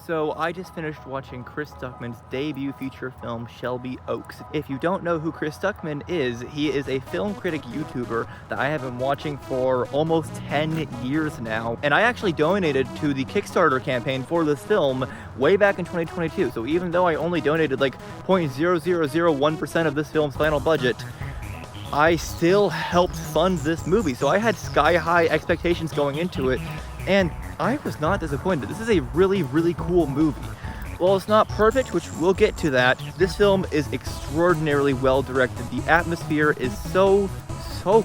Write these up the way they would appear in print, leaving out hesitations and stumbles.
So I just finished watching Chris Stuckman's debut feature film, Shelby Oaks. If you don't know who Chris Stuckman is, he is a film critic YouTuber that I have been watching for almost 10 years now. And I actually donated to the Kickstarter campaign for this film way back in 2022. So even though I only donated like 0.0001% of this film's final budget, I still helped fund this movie. So I had sky-high expectations going into it, and I was not disappointed. This is a really, really cool movie. While it's not perfect, which we'll get to that, this film is extraordinarily well directed. The atmosphere is so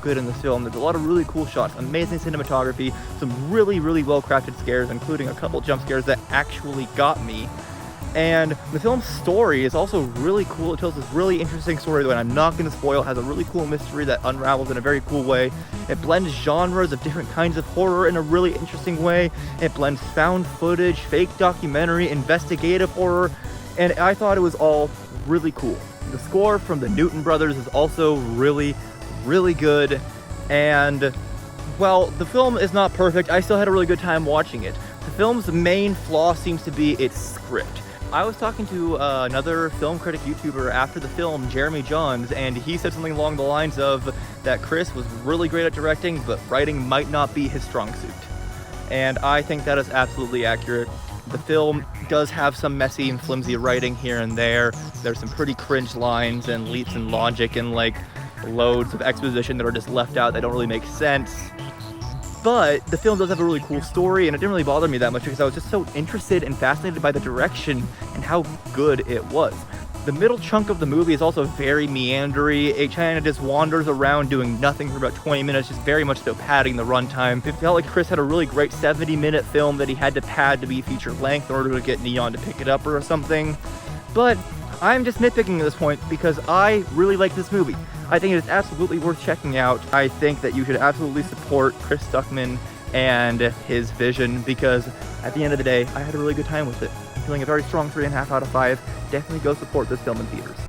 good in this film. There's a lot of really cool shots, amazing cinematography, some really, really well-crafted scares, including a couple jump scares that actually got me. And the film's story is also really cool. It tells this really interesting story that I'm not going to spoil. It has a really cool mystery that unravels in a very cool way. It blends genres of different kinds of horror in a really interesting way. It blends found footage, fake documentary, investigative horror, and I thought it was all really cool. The score from the Newton brothers is also really, really good, and while the film is not perfect, I still had a really good time watching it. The film's main flaw seems to be its script. I was talking to another film critic YouTuber after the film, Jeremy Johns, and he said something along the lines of that Chris was really great at directing, but writing might not be his strong suit. And I think that is absolutely accurate. The film does have some messy and flimsy writing here and there. There's some pretty cringe lines and leaps in logic and like loads of exposition that are just left out that don't really make sense. But the film does have a really cool story, and it didn't really bother me that much because I was just so interested and fascinated by the direction and how good it was. The middle chunk of the movie is also very meandery. It kind of just wanders around doing nothing for about 20 minutes, just very much so padding the runtime. It felt like Chris had a really great 70-minute film that he had to pad to be feature length in order to get Neon to pick it up or something. But I'm just nitpicking at this point because I really like this movie. I think it is absolutely worth checking out. I think that you should absolutely support Chris Stuckman and his vision because at the end of the day, I had a really good time with it. I'm feeling a very strong 3.5 out of 5. Definitely go support this film in theaters.